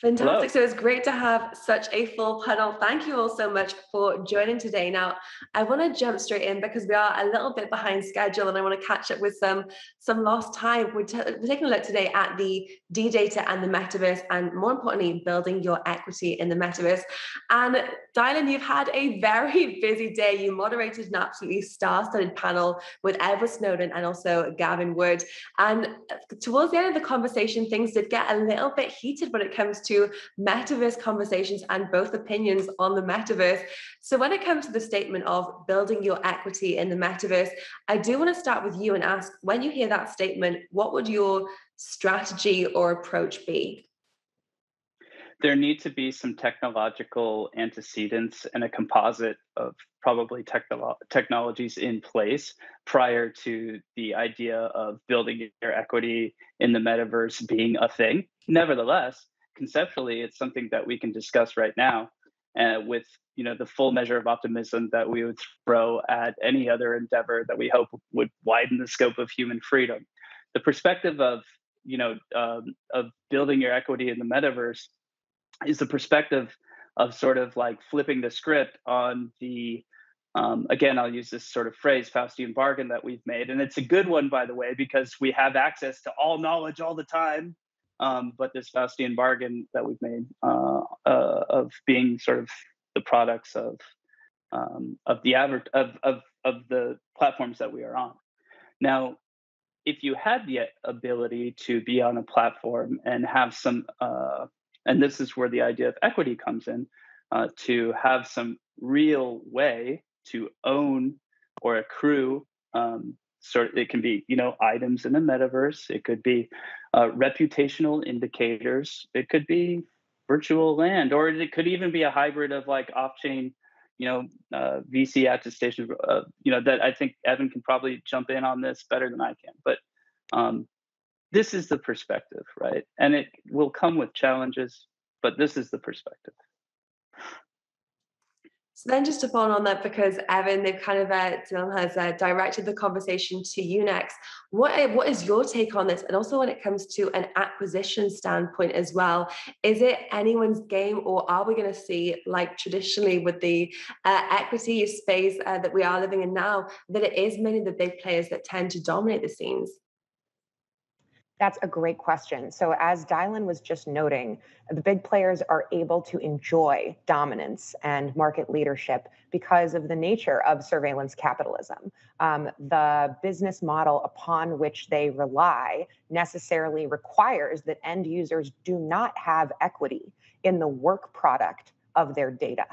Fantastic. Hello. So it's great to have such a full panel. Thank you all so much for joining today. Now, I want to jump straight in because we are a little bit behind schedule and I want to catch up with some lost time. We're taking a look today at the DeData and the Metaverse, and more importantly, building your equity in the Metaverse. And Dylan, you've had a very busy day. You moderated an absolutely star-studded panel with Edward Snowden and also Gavin Wood. And towards the end of the conversation, things did get a little bit heated when it comes to metaverse conversations and both opinions on the metaverse. So when it comes to the statement of building your equity in the metaverse, I do want to start with you and ask, when you hear that statement, what would your strategy or approach be? There need to be some technological antecedents and a composite of probably technologies in place prior to the idea of building your equity in the metaverse being a thing. Nevertheless, conceptually, it's something that we can discuss right now, with the full measure of optimism that we would throw at any other endeavor that we hope would widen the scope of human freedom. The perspective of of building your equity in the metaverse is the perspective of sort of like flipping the script on the again, I'll use this sort of phrase, Faustian bargain that we've made. And it's a good one, by the way, because we have access to all knowledge all the time. But this Faustian bargain that we've made of being sort of the products of the average of the platforms that we are on. Now, if you had the ability to be on a platform and have some and this is where the idea of equity comes in, to have some real way to own or accrue. It can be items in the metaverse. It could be reputational indicators. It could be virtual land, or it could even be a hybrid of like off-chain, VC attestation. That I think Evan can probably jump in on this better than I can, but. This is the perspective, right? And it will come with challenges, but this is the perspective. So then just to follow on that, because Evan, they've kind of Dylan has directed the conversation to you next. What is your take on this? And also when it comes to an acquisition standpoint as well, is it anyone's game, or are we going to see, like traditionally with the equity space that we are living in now, that it is many of the big players that tend to dominate the scenes? That's a great question. So as Dylan was just noting, the big players are able to enjoy dominance and market leadership because of the nature of surveillance capitalism. The business model upon which they rely necessarily requires that end users do not have equity in the work product of their data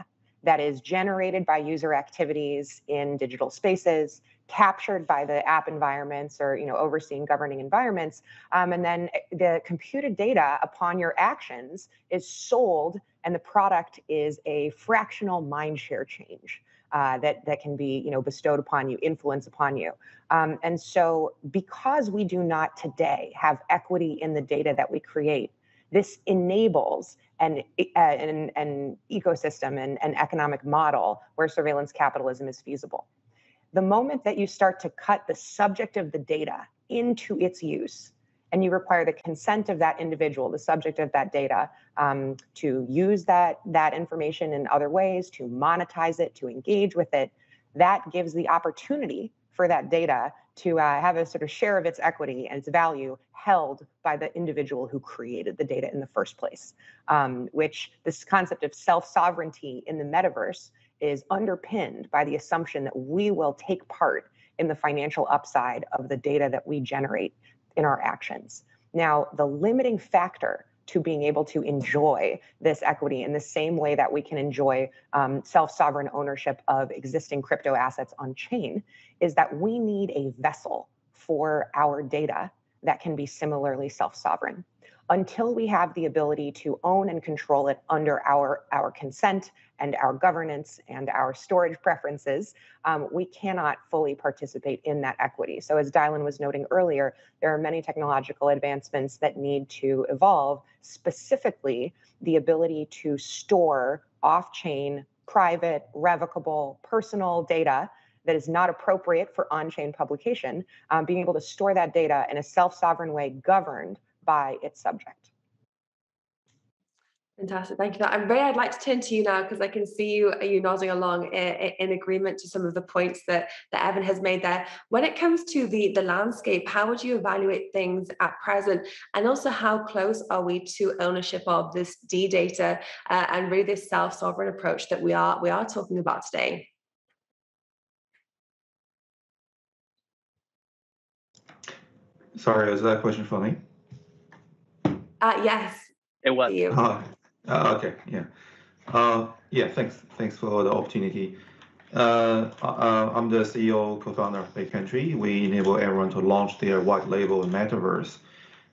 that is generated by user activities in digital spaces, captured by the app environments or overseeing governing environments, and then the computed data upon your actions is sold, and the product is a fractional mindshare change that can be bestowed upon you, influence upon you. And so because we do not today have equity in the data that we create, this enables an ecosystem and an economic model where surveillance capitalism is feasible. The moment that you start to cut the subject of the data into its use, and you require the consent of that individual, the subject of that data, to use that information in other ways, to monetize it, to engage with it, that gives the opportunity for that data to have a sort of share of its equity and its value held by the individual who created the data in the first place, which this concept of self-sovereignty in the metaverse is underpinned by the assumption that we will take part in the financial upside of the data that we generate in our actions. Now, the limiting factor to being able to enjoy this equity in the same way that we can enjoy self-sovereign ownership of existing crypto assets on chain is that we need a vessel for our data that can be similarly self-sovereign. Until we have the ability to own and control it under our consent and our governance and our storage preferences, we cannot fully participate in that equity. So as Dylan was noting earlier, there are many technological advancements that need to evolve, specifically the ability to store off-chain, private, revocable, personal data that is not appropriate for on-chain publication, being able to store that data in a self-sovereign way governed by its subject. Fantastic, thank you for that. And Ray, I'd like to turn to you now because I can see you nodding along in agreement to some of the points that Evan has made there. When it comes to the landscape, how would you evaluate things at present? And also, how close are we to ownership of this DeData and really this self-sovereign approach that we are talking about today? Sorry, is that a question for me? Yes, It was. you. Okay, yeah. Yeah, thanks for the opportunity. I'm the CEO, co-founder of BigCountry. We enable everyone to launch their white label Metaverse.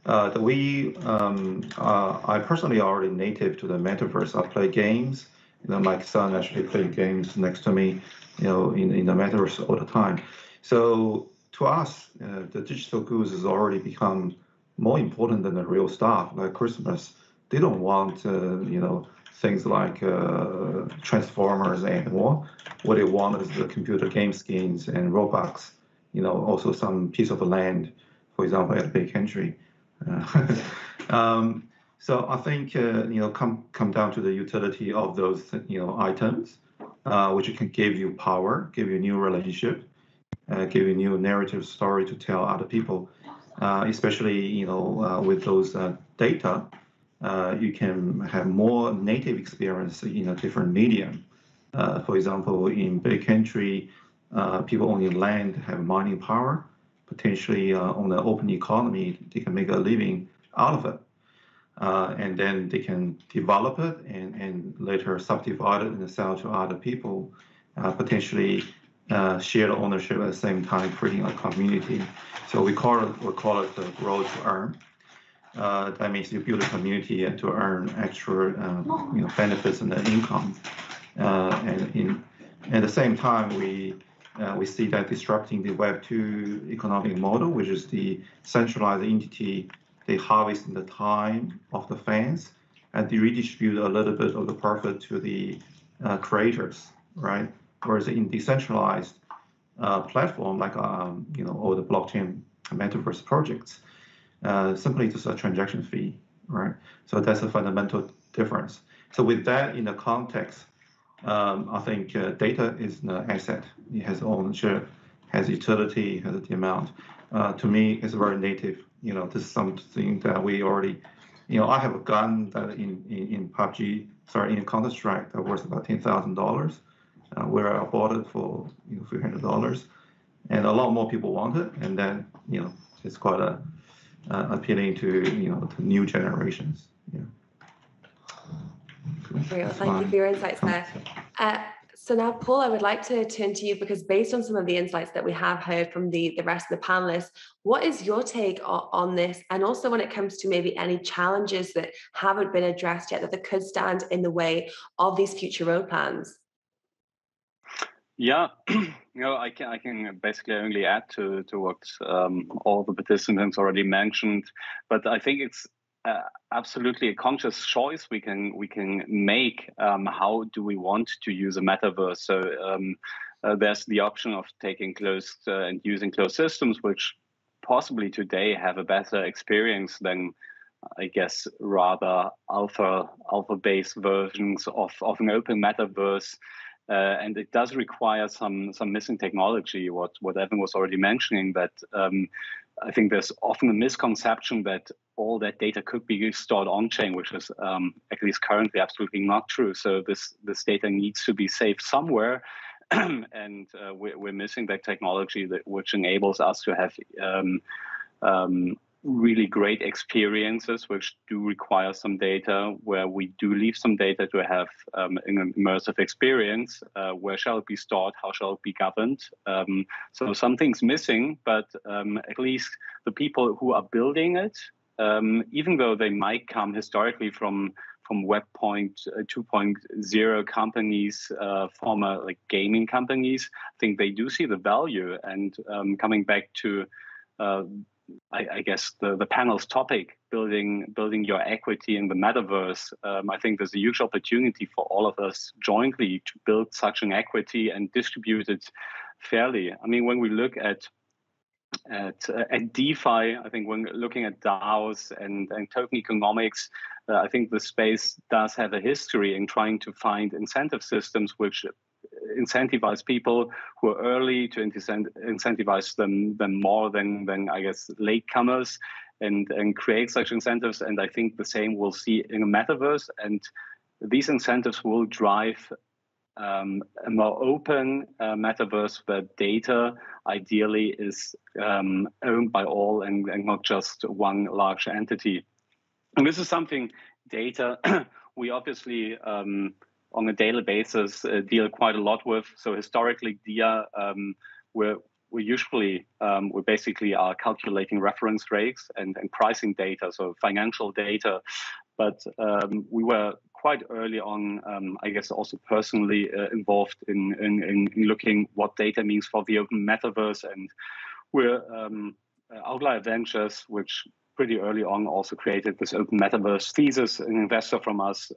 I personally already native to the Metaverse. I play games. My son actually plays games next to me, in the Metaverse all the time. So to us, the digital goods has already become more important than the real stuff, like Christmas. They don't want, things like Transformers anymore. What they want is the computer game skins and Robux, also some piece of land, for example, at BigCountry. So I think, come down to the utility of those, items, which can give you power, give you new relationship, give you new narrative story to tell other people, especially, with those data. You can have more native experience in a different medium. For example, in BigCountry, people owning land have mining power. Potentially on the open economy, they can make a living out of it. And then they can develop it and later subdivide it and sell to other people, potentially share the ownership at the same time, creating a community. So we call it the grow to earn. That means you build a community and to earn extra benefits and income. And at the same time, we see that disrupting the Web2 economic model, which is the centralized entity. They harvest the time of the fans and they redistribute a little bit of the profit to the creators, right? Whereas in decentralized platform like all the blockchain metaverse projects, simply just a transaction fee, right? So that's a fundamental difference. So with that in the context, I think data is an asset. It has ownership, has utility, has a demand. To me, it's very native. This is something that we already, I have a gun that in PUBG, in Counter-Strike that worth about $10,000, where I bought it for $300, and a lot more people want it, and then it's quite appealing to to new generations. Yeah. Great. Well, thank you for your insights there. So now, Paul, I would like to turn to you because based on some of the insights that we have heard from the rest of the panelists, what is your take on this? And also when it comes to maybe any challenges that haven't been addressed yet that could stand in the way of these future road plans? Yeah, I can basically only add to what all the participants already mentioned, but I think it's absolutely a conscious choice we can make. How do we want to use a metaverse? So there's the option of taking closed and using closed systems, which possibly today have a better experience than, I guess, rather alpha-based versions of an open metaverse. And it does require some missing technology. What Evan was already mentioning, that I think there's often a misconception that all that data could be stored on chain, which is at least currently absolutely not true. So this data needs to be saved somewhere, and we're missing that technology which enables us to have really great experiences which do require some data, where we do leave some data to have an immersive experience. Where shall it be stored? How shall it be governed? So something's missing, but at least the people who are building it, even though they might come historically from Web 2.0 companies, former like gaming companies, I think they do see the value. And coming back to I guess the panel's topic, building your equity in the metaverse. I think there's a huge opportunity for all of us jointly to build such an equity and distribute it fairly. I mean, when we look at DeFi, I think when looking at DAOs and token economics, I think the space does have a history in trying to find incentive systems which incentivize people who are early, to incentivize them more than I guess latecomers, and create such incentives. And I think the same we'll see in a metaverse, and these incentives will drive a more open metaverse where data ideally is owned by all and not just one large entity. And this is something data we obviously on a daily basis deal quite a lot with. So historically, we usually we basically are calculating reference rates and pricing data, so financial data. But we were quite early on, I guess, also personally involved in looking what data means for the open metaverse. And we're Outlier Ventures, which pretty early on also created this open metaverse thesis, an investor from us.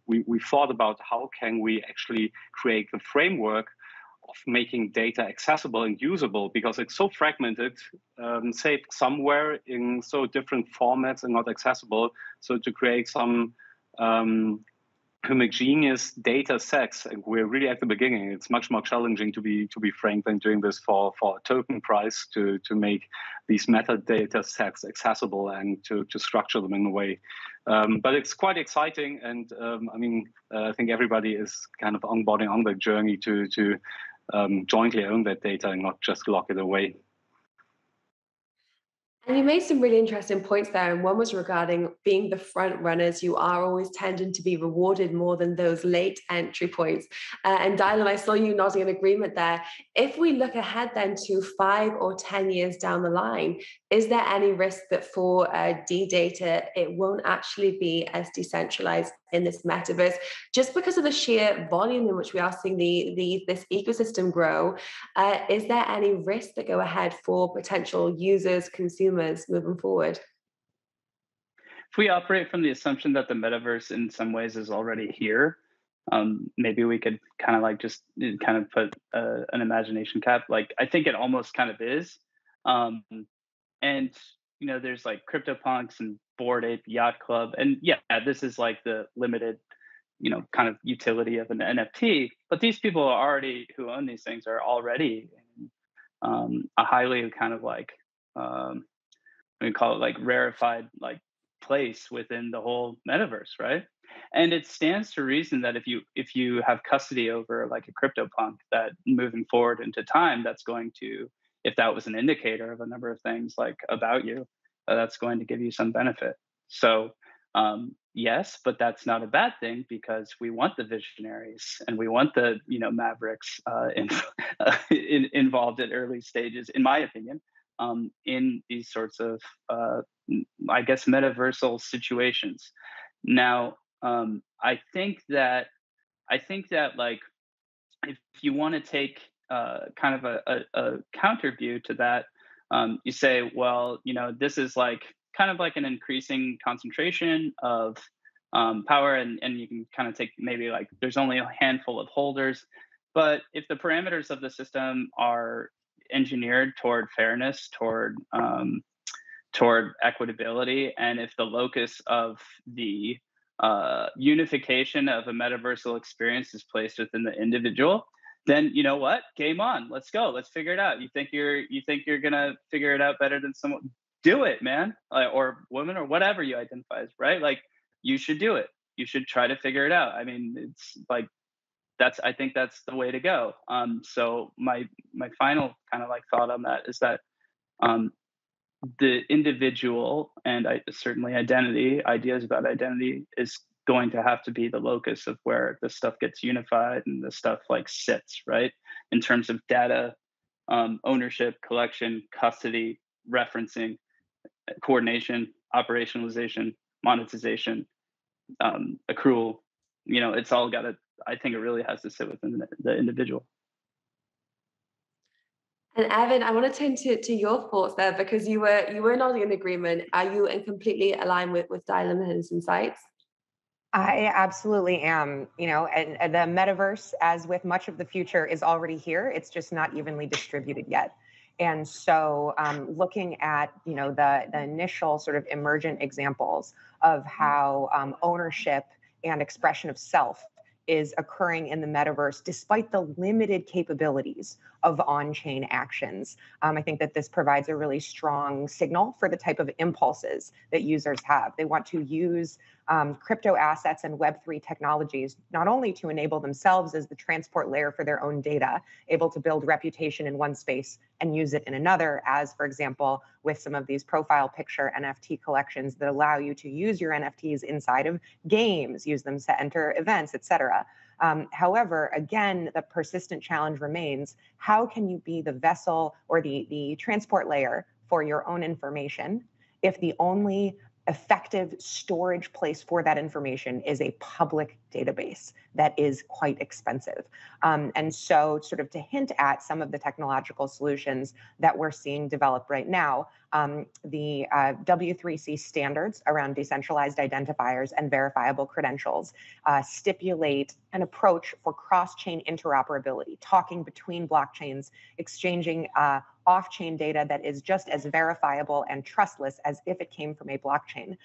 We thought about how can we actually create the framework of making data accessible and usable, because it's so fragmented, saved somewhere in so different formats and not accessible. So to create some homogeneous data sets, and we're really at the beginning. It's much more challenging, to be frank, than doing this for a token price to make these metadata sets accessible and to structure them in a way. But it's quite exciting, and I think everybody is kind of onboarding on the journey to jointly own that data and not just lock it away. And you made some really interesting points there, and one was regarding being the front runners. You are always tending to be rewarded more than those late entry points. And Dylan, I saw you nodding in agreement there. If we look ahead then to 5 or 10 years down the line, is there any risk that for DeData, it won't actually be as decentralized in this metaverse, just because of the sheer volume in which we are seeing this ecosystem grow? Is there any risk that go ahead for potential users, consumers moving forward? If we operate from the assumption that the metaverse in some ways is already here, maybe we could kind of like just kind of put an imagination cap. Like, I think it almost kind of is. And you know, there's like CryptoPunks and Bored Ape Yacht Club, and yeah, this is like the limited, you know, kind of utility of an NFT. But these people are already, who own these things, are already in a highly kind of like we call it like rarefied like place within the whole metaverse, right? And it stands to reason that if you have custody over like a CryptoPunk, that moving forward into time, that's going to, if that was an indicator of a number of things like about you, that's going to give you some benefit. So yes, but that's not a bad thing, because we want the visionaries and we want the, you know, mavericks involved at early stages, in my opinion, in these sorts of, I guess, metaversal situations. Now, I think that like, if you want to take kind of a counter view to that, you say, well, you know, this is like kind of like an increasing concentration of power, and you can kind of take maybe like there's only a handful of holders. But if the parameters of the system are engineered toward fairness, toward equitability, and if the locus of the unification of a metaversal experience is placed within the individual, then you know what? Game on. Let's go. Let's figure it out. You think you're gonna figure it out better than someone? Do it, man, or woman, or whatever you identify as, right? Like, you should do it. You should try to figure it out. I mean, it's like I think that's the way to go. So my final kind of like thought on that is that the individual and certainly ideas about identity is going to have to be the locus of where the stuff gets unified and the stuff like sits, right? In terms of data, ownership, collection, custody, referencing, coordination, operationalization, monetization, accrual, you know, it's all got to, I think it really has to sit within the individual. And Evan, I want to turn to your thoughts there, because you were nodding in agreement. Are you in completely aligned with Dylan and his insights? I absolutely am. You know, and the metaverse, as with much of the future, is already here. It's just not evenly distributed yet. And so looking at, the initial sort of emergent examples of how ownership and expression of self is occurring in the metaverse, despite the limited capabilities of on-chain actions. I think that this provides a really strong signal for the type of impulses that users have. They want to use crypto assets and Web3 technologies, not only to enable themselves as the transport layer for their own data, able to build reputation in one space and use it in another, as for example, with some of these profile picture NFT collections that allow you to use your NFTs inside of games, use them to enter events, etc. However, again, the persistent challenge remains, how can you be the vessel or the transport layer for your own information if the only effective storage place for that information is a public database that is quite expensive? And so sort of to hint at some of the technological solutions that we're seeing develop right now, the W3C standards around decentralized identifiers and verifiable credentials stipulate an approach for cross-chain interoperability, talking between blockchains, exchanging off-chain data that is just as verifiable and trustless as if it came from a blockchain,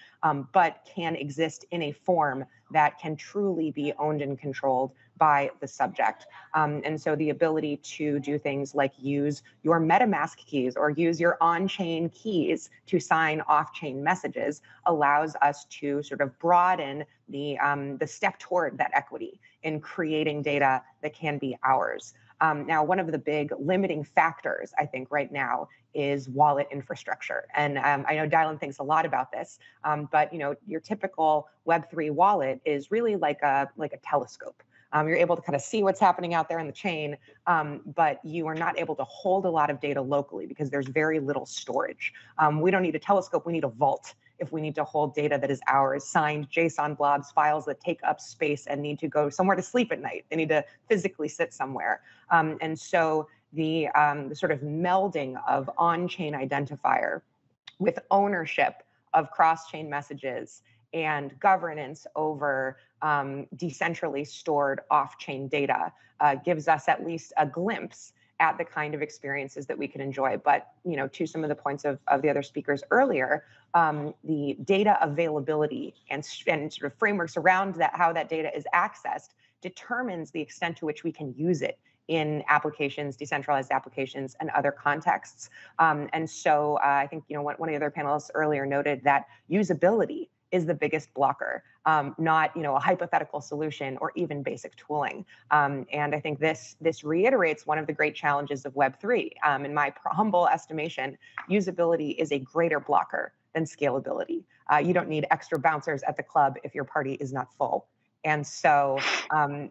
but can exist in a form that can truly be owned and controlled by the subject. And so the ability to do things like use your MetaMask keys or use your on-chain keys to sign off-chain messages allows us to sort of broaden the step toward that equity in creating data that can be ours. Now, one of the big limiting factors, I think, right now is wallet infrastructure. And I know Dylan thinks a lot about this, but your typical Web3 wallet is really like a telescope. You're able to kind of see what's happening out there in the chain, but you are not able to hold a lot of data locally because there's very little storage. We don't need a telescope, we need a vault if we need to hold data that is ours, signed JSON blobs, files that take up space and need to go somewhere to sleep at night. They need to physically sit somewhere. And so the sort of melding of on-chain identifier with ownership of cross-chain messages and governance over decentrally stored off-chain data gives us at least a glimpse at the kind of experiences that we can enjoy. But to some of the points of the other speakers earlier, the data availability and sort of frameworks around that, how that data is accessed, determines the extent to which we can use it in applications, decentralized applications, and other contexts. And so I think one of the other panelists earlier noted that usability is the biggest blocker, not a hypothetical solution or even basic tooling. And I think this reiterates one of the great challenges of Web3. In my humble estimation, usability is a greater blocker than scalability. You don't need extra bouncers at the club if your party is not full. And so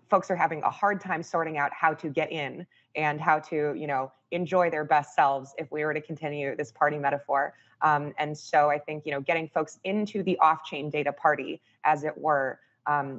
folks are having a hard time sorting out how to get in and how to, enjoy their best selves if we were to continue this party metaphor. And so I think, getting folks into the off-chain data party, as it were,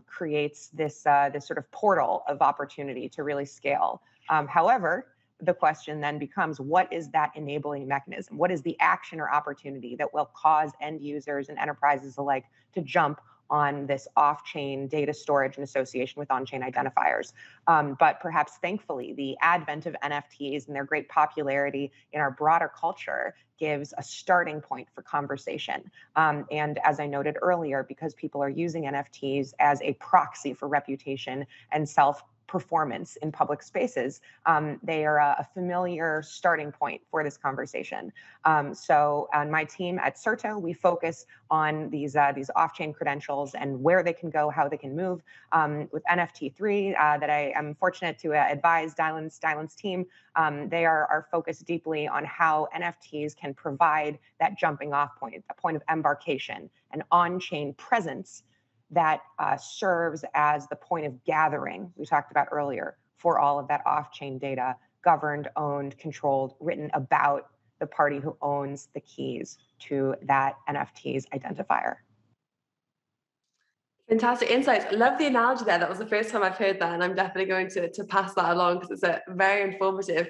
creates this sort of portal of opportunity to really scale. However, the question then becomes, what is that enabling mechanism? What is the action or opportunity that will cause end users and enterprises alike to jump on this off-chain data storage in association with on-chain identifiers? But perhaps thankfully, the advent of NFTs and their great popularity in our broader culture gives a starting point for conversation. And as I noted earlier, because people are using NFTs as a proxy for reputation and self-performance in public spaces, they are a familiar starting point for this conversation. So on my team at Certo, we focus on these off-chain credentials and where they can go, how they can move. With NFT3, that I am fortunate to advise Dylan's team, they are focused deeply on how NFTs can provide that jumping off point, a point of embarkation, an on-chain presence that serves as the point of gathering we talked about earlier for all of that off-chain data, governed, owned, controlled, written about the party who owns the keys to that NFT's identifier. Fantastic insights. I love the analogy there. That was the first time I've heard that, and I'm definitely going to pass that along because it's very informative.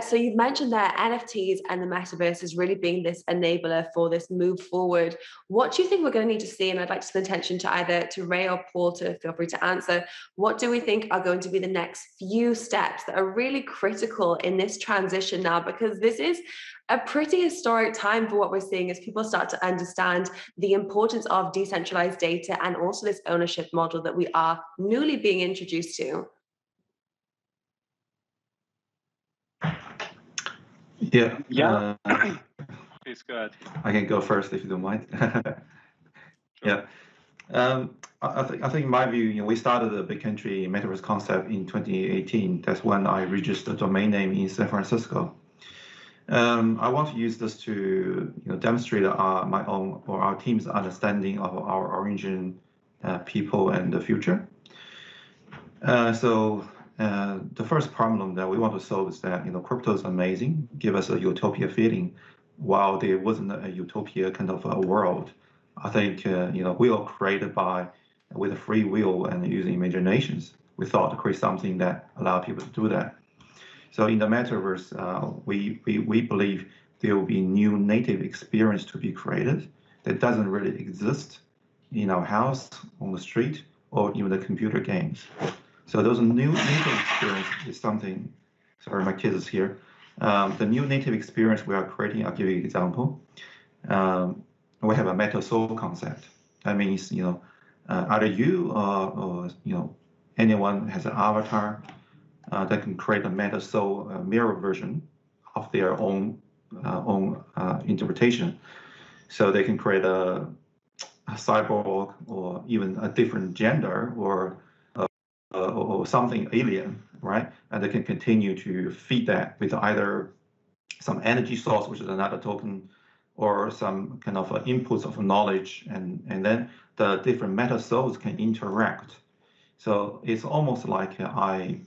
So you've mentioned there NFTs and the metaverse is really being this enabler for this move forward. What do you think we're going to need to see? And I'd like to spend attention to either to Ray or Paul to feel free to answer. What do we think are going to be the next few steps that are really critical in this transition now? Because this is a pretty historic time for what we're seeing as people start to understand the importance of decentralized data and also this ownership model that we are newly being introduced to. Yeah. Please go ahead. I can go first if you don't mind. Yeah. I think in my view, we started the big country metaverse concept in 2018. That's when I registered the domain name in San Francisco. I want to use this to demonstrate my own or our team's understanding of our origin, people, and the future. So the first problem that we want to solve is that crypto is amazing, give us a utopia feeling, while there wasn't a utopia kind of a world. I think we are created with a free will and using imaginations. We thought to create something that allowed people to do that. So in the metaverse, we believe there will be new native experience to be created that doesn't really exist in our house, on the street, or even the computer games. So those new native experience is something. Sorry, my kids is here. The new native experience we are creating. I'll give you an example. We have a meta soul concept. That means either you or anyone has an avatar. That can create a meta soul mirror version of their own interpretation. So they can create a cyborg or even a different gender or something alien, right? And they can continue to feed that with either some energy source, which is another token, or some kind of inputs of knowledge, and then the different meta souls can interact. So it's almost like I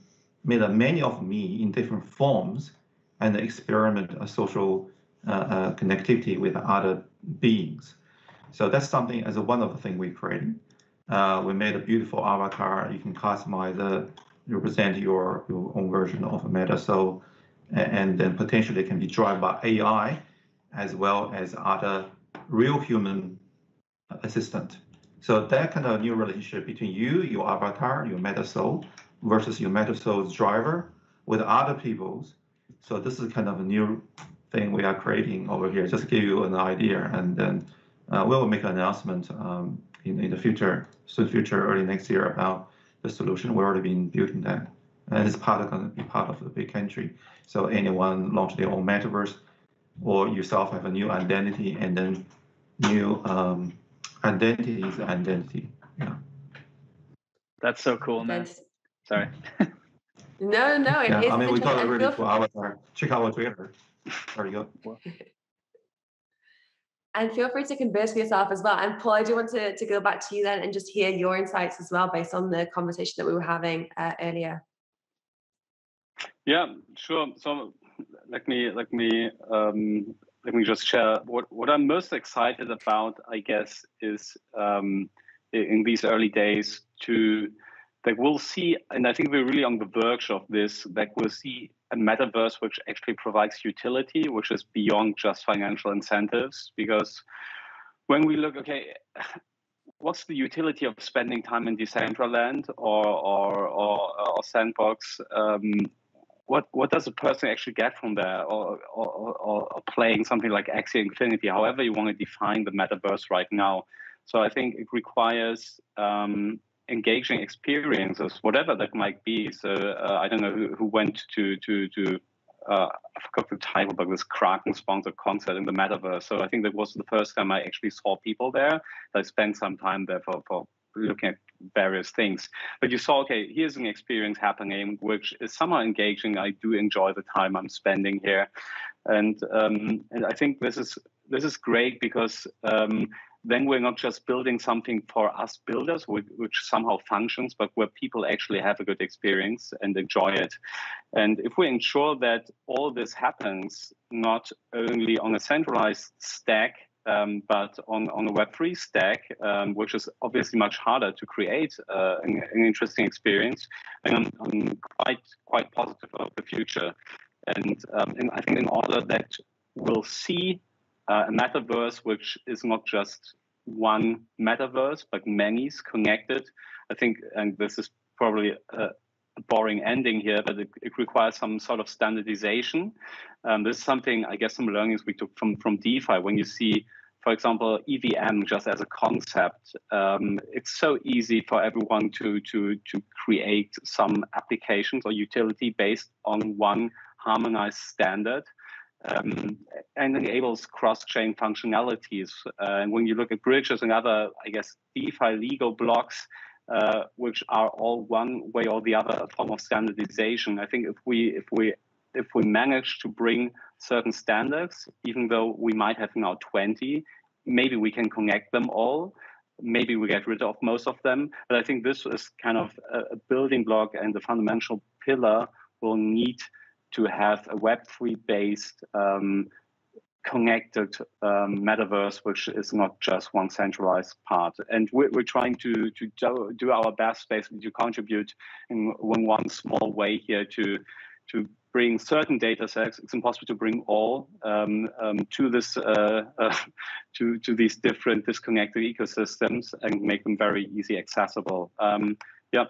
made a many of me in different forms and experiment a social connectivity with other beings. So that's something as one of the things we created. We made a beautiful avatar. You can customize it, represent your own version of a meta soul, and then potentially can be driven by AI as well as other real human assistant. So that kind of new relationship between you, your avatar, your meta soul, versus your meta soul's driver with other people's. So this is kind of a new thing we are creating over here. Just to give you an idea, and then we will make an announcement in the future, early next year, about the solution. We're already been building that, and it's going to be part of the big country. So anyone launch their own metaverse, or yourself have a new identity, and then new identity is identity. Yeah. That's so cool, man. Sorry. No, it yeah, is. I mean, we got a really cool avatar. Check out our Twitter. There you go. And feel free to converse with yourself as well. And Paul, I do want to go back to you then and just hear your insights as well based on the conversation that we were having earlier. Yeah, sure. So let me just share what I'm most excited about, I guess, is in these early days that we'll see, and I think we're really on the verge of this, that we'll see a metaverse which actually provides utility, which is beyond just financial incentives. Because when we look, okay, what's the utility of spending time in Decentraland or Sandbox? What does a person actually get from there, or playing something like Axie Infinity, however you want to define the metaverse right now? So I think it requires engaging experiences, whatever that might be. So I don't know who went to I forgot the title, but this Kraken sponsored concert in the metaverse. So I think that was the first time I actually saw people there. I spent some time there for looking at various things. But you saw, okay, here's an experience happening, which is somehow engaging. I do enjoy the time I'm spending here. And I think this is great because then we're not just building something for us builders, which somehow functions, but where people actually have a good experience and enjoy it. And if we ensure that all this happens not only on a centralized stack, but on a Web3 stack, which is obviously much harder to create an interesting experience, and I'm quite positive about the future. And I think in order that we'll see a metaverse which is not just one metaverse, but many connected, I think, and this is probably a boring ending here, but it requires some sort of standardization. This is something, I guess, some learnings we took from DeFi. When you see, for example, EVM just as a concept, it's so easy for everyone to create some applications or utility based on one harmonized standard. And enables cross-chain functionalities. And when you look at bridges and other, I guess, DeFi legal blocks, which are all one way or the other a form of standardization, I think if we manage to bring certain standards, even though we might have now 20, maybe we can connect them all. Maybe we get rid of most of them. But I think this is kind of a building block, and the fundamental pillar will need to have a Web3 based connected metaverse, which is not just one centralized part. And we're trying to do our best basically to contribute in one small way here to bring certain data sets. It's impossible to bring all to this to these different disconnected ecosystems and make them very easy accessible. Yeah.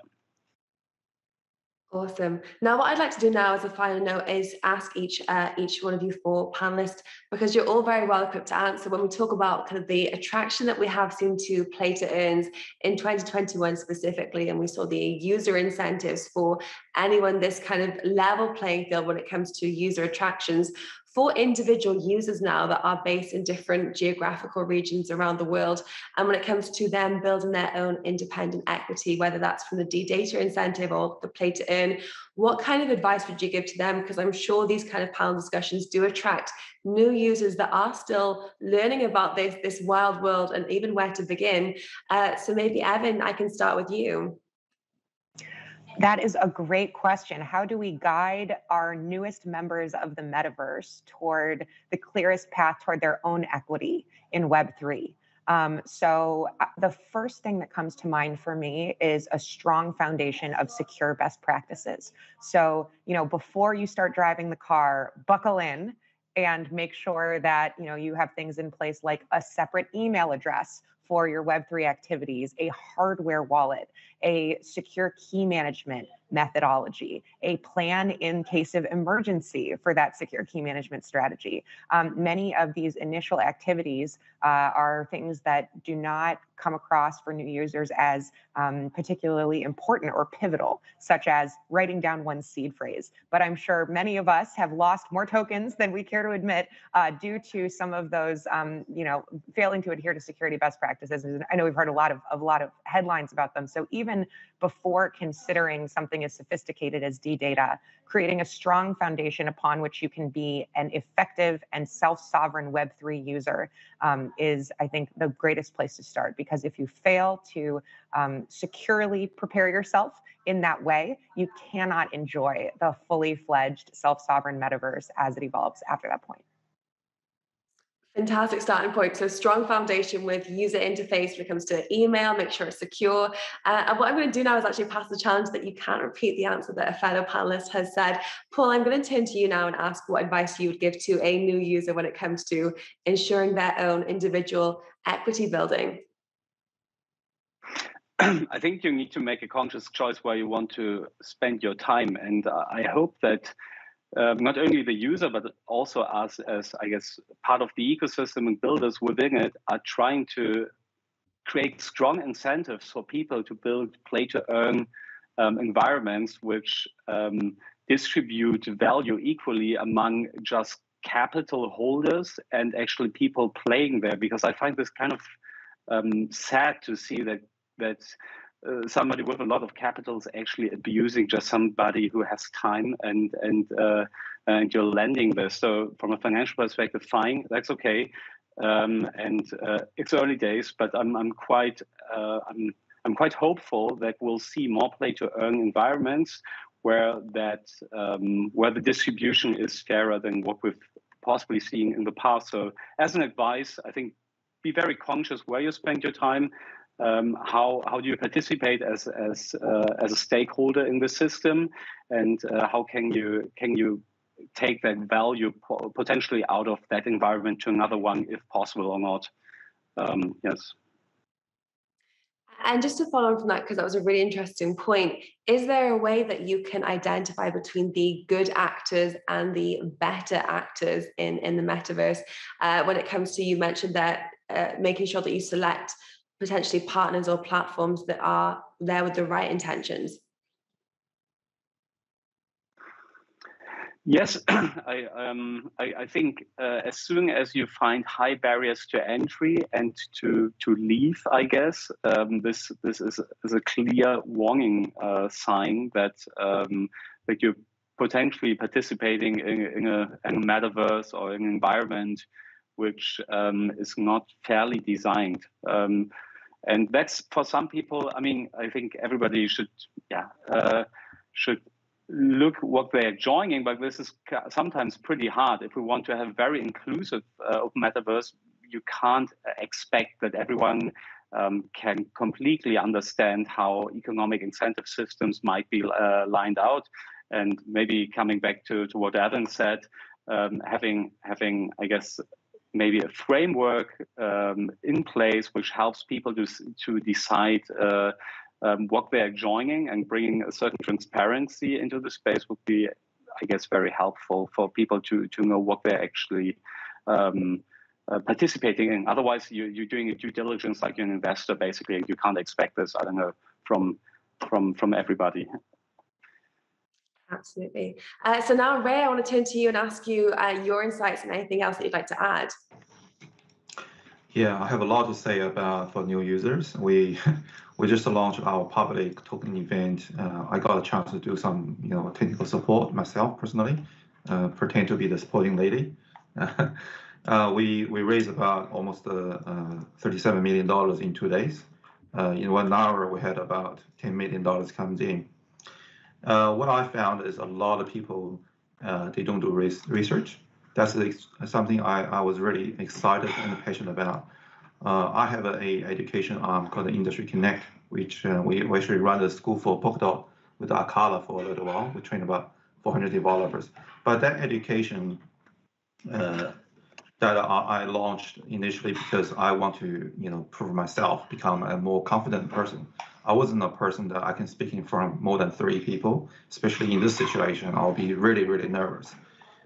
Awesome. Now, what I'd like to do now as a final note is ask each one of you four panelists, because you're all very well equipped to answer, when we talk about kind of the attraction that we have seen to play to earns in 2021 specifically, and we saw the user incentives for anyone this kind of level playing field when it comes to user attractions. For individual users now that are based in different geographical regions around the world, and when it comes to them building their own independent equity, whether that's from the DeData incentive or the play to earn, what kind of advice would you give to them? Because I'm sure these kind of panel discussions do attract new users that are still learning about this wild world and even where to begin. So maybe Evan, I can start with you. That is a great question. How do we guide our newest members of the metaverse toward the clearest path toward their own equity in Web3? So the first thing that comes to mind for me is a strong foundation of secure best practices. So, before you start driving the car, buckle in and make sure that, you have things in place like a separate email address for your Web3 activities, a hardware wallet, a secure key management methodology, a plan in case of emergency for that secure key management strategy. Many of these initial activities are things that do not come across for new users as particularly important or pivotal, such as writing down one seed phrase. But I'm sure many of us have lost more tokens than we care to admit due to some of those, failing to adhere to security best practices. And I know we've heard a lot of headlines about them. So even before considering something as sophisticated as DeData, creating a strong foundation upon which you can be an effective and self-sovereign Web3 user is, I think, the greatest place to start. Because if you fail to securely prepare yourself in that way, you cannot enjoy the fully fledged self-sovereign metaverse as it evolves after that point. Fantastic starting point. So strong foundation with user interface when it comes to email, make sure it's secure. And what I'm going to do now is actually pass the challenge that you can't repeat the answer that a fellow panelist has said. Paul, I'm going to turn to you now and ask what advice you would give to a new user when it comes to ensuring their own individual equity building. I think you need to make a conscious choice where you want to spend your time. And I hope that not only the user, but also us as, I guess, part of the ecosystem and builders within it are trying to create strong incentives for people to build play-to-earn environments which distribute value equally among just capital holders and actually people playing there. Because I find this kind of sad to see that somebody with a lot of capital is actually abusing just somebody who has time and you're lending this. So from a financial perspective, fine, that's okay. It's early days, but I'm quite hopeful that we'll see more play-to-earn environments where the distribution is fairer than what we've possibly seen in the past. So as an advice, I think be very conscious where you spend your time. How do you participate as a stakeholder in the system, and how can you take that value potentially out of that environment to another one, if possible or not? Yes. And just to follow on from that, because that was a really interesting point, is there a way that you can identify between the good actors and the better actors in the metaverse when it comes to, you mentioned that making sure that you select potentially partners or platforms that are there with the right intentions? Yes, I think as soon as you find high barriers to entry and to leave, I guess this is a clear warning sign that that you're potentially participating in a metaverse or an environment which is not fairly designed. And that's, for some people, I mean, I think everybody should look what they're joining, but this is sometimes pretty hard. If we want to have very inclusive open metaverse, you can't expect that everyone can completely understand how economic incentive systems might be lined out. And maybe coming back to what Evan said, having I guess maybe a framework in place which helps people to decide what they're joining, and bringing a certain transparency into the space would be, I guess, very helpful for people to know what they're actually participating in. Otherwise, you're doing a due diligence like you're an investor, basically, and you can't expect this, I don't know, from everybody. Absolutely. So now, Ray, I want to turn to you and ask you your insights and anything else that you'd like to add. Yeah, I have a lot to say about for new users. We just launched our public token event. I got a chance to do some technical support myself personally, pretend to be the supporting lady. We raised about almost $37 million in 2 days. In 1 hour, we had about $10 million comes in. What I found is a lot of people, they don't do research. That's something I was really excited and passionate about. I have a education arm called the Industry Connect, which we actually run the school for Polkadot with Akala for a little while. We train about 400 developers. But that education that I launched initially because I want to, prove myself, become a more confident person. I wasn't a person that I can speak in front of more than 3 people, especially in this situation. I'll be really, really nervous.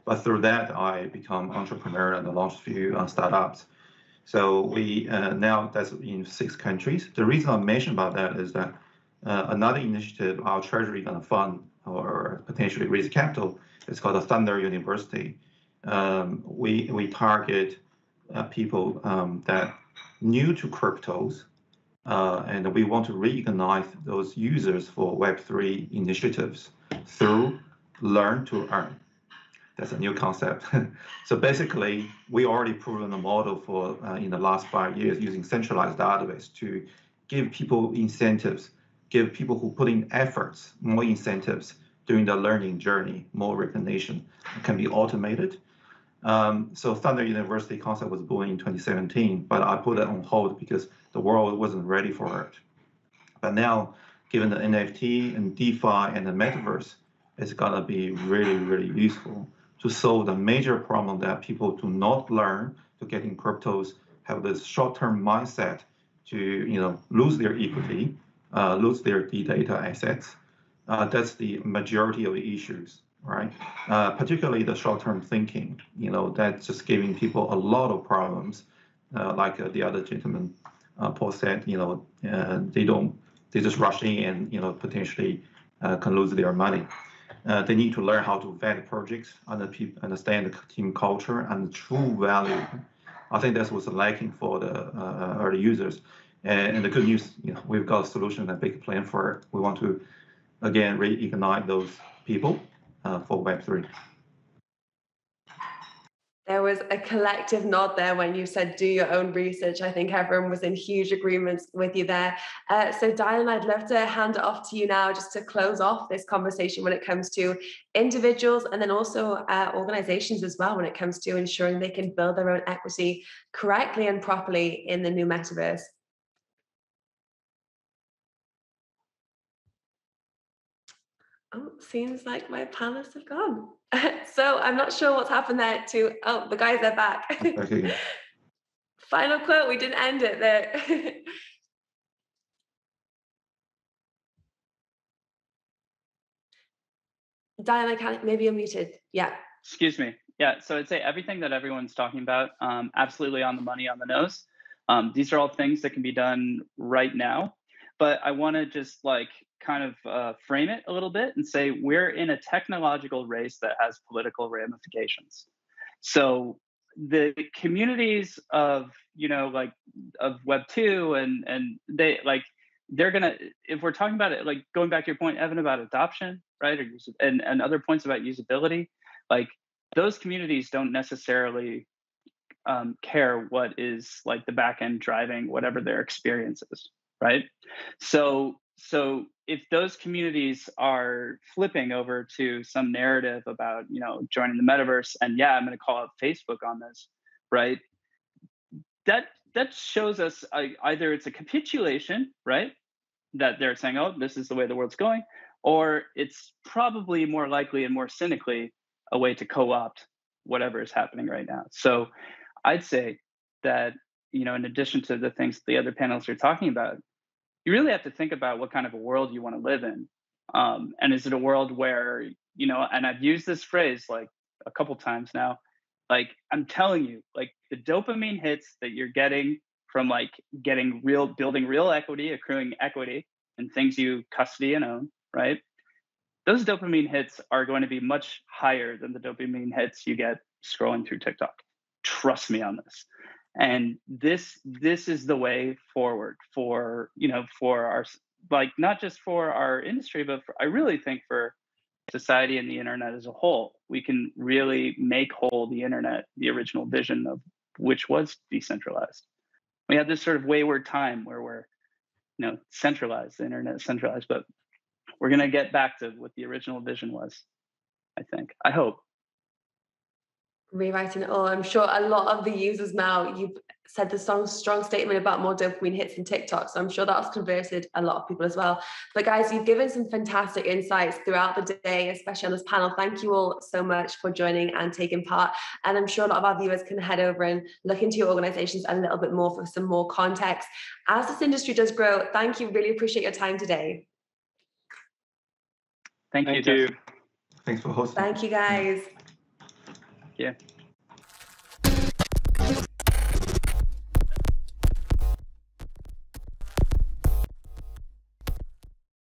But through that, I become entrepreneur and launched a few startups. So we now that's in 6 countries. The reason I mentioned about that is that another initiative our Treasury going to fund or potentially raise capital is called the Thunder University. We target people that new to cryptos, and we want to reignite those users for Web3 initiatives through Learn to Earn. That's a new concept. So basically, we already proven the model for in the last 5 years using centralized database to give people incentives, give people who put in efforts more incentives during the learning journey, more recognition. It can be automated. So Thunder University concept was born in 2017, but I put it on hold because the world wasn't ready for it. But now, given the NFT and DeFi and the Metaverse, it's gonna be really, really useful to solve the major problem that people do not learn to get in cryptos, have this short-term mindset to lose their equity, lose their DeData assets. That's the majority of the issues, right? Particularly the short-term thinking, that's just giving people a lot of problems. Like the other gentleman, Paul said, they just rush in and potentially can lose their money. They need to learn how to vet projects, understand the team culture and the true value. I think that's what's lacking for the early users. And the good news, we've got a solution, a big plan for it. We want to, again, reignite those people for Web3. There was a collective nod there when you said do your own research. I think everyone was in huge agreement with you there. So Diane, I'd love to hand it off to you now just to close off this conversation when it comes to individuals and then also organizations as well when it comes to ensuring they can build their own equity correctly and properly in the new metaverse. Oh, seems like my panelists have gone. So I'm not sure what's happened there to, oh, the guys are back. Final quote, we didn't end it there. Diane, I can't, maybe you're muted. Yeah. Excuse me. Yeah, so I'd say everything that everyone's talking about, absolutely on the money, on the nose. These are all things that can be done right now. But I want to just like kind of frame it a little bit and say we're in a technological race that has political ramifications. So the communities of, you know, like of Web 2 and they like, they're gonna, if we're talking about it, like going back to your point, Evan, about adoption, right? Or and other points about usability, like those communities don't necessarily care what is like the back end driving whatever their experience is, right? So if those communities are flipping over to some narrative about, you know, joining the metaverse, and yeah, I'm going to call out Facebook on this, right? That shows us either it's a capitulation, right? That they're saying, oh, this is the way the world's going, or it's probably more likely and more cynically a way to co-opt whatever is happening right now. So I'd say that, you know, in addition to the things the other panelists are talking about, you really have to think about what kind of a world you want to live in. And is it a world where, you know, and I've used this phrase like a couple times now, like I'm telling you, like the dopamine hits that you're getting from like building real equity, accruing equity in things you custody and own, right? Those dopamine hits are going to be much higher than the dopamine hits you get scrolling through TikTok. Trust me on this. And this is the way forward for, you know, for our, like, not just for our industry, but I really think for society and the internet as a whole. We can really make whole the internet, the original vision of which was decentralized. We have this sort of wayward time where we're, you know, centralized, the internet is centralized, but we're going to get back to what the original vision was, I think. I hope. Rewriting it all. I'm sure a lot of the users now, you've said the strong statement about more dopamine hits in TikTok, so I'm sure that's converted a lot of people as well. But guys, you've given some fantastic insights throughout the day, especially on this panel. Thank you all so much for joining and taking part. And I'm sure a lot of our viewers can head over and look into your organizations a little bit more for some more context. As this industry does grow, thank you. Really appreciate your time today. Thank you. Thanks for hosting. Thank you, guys. Yeah.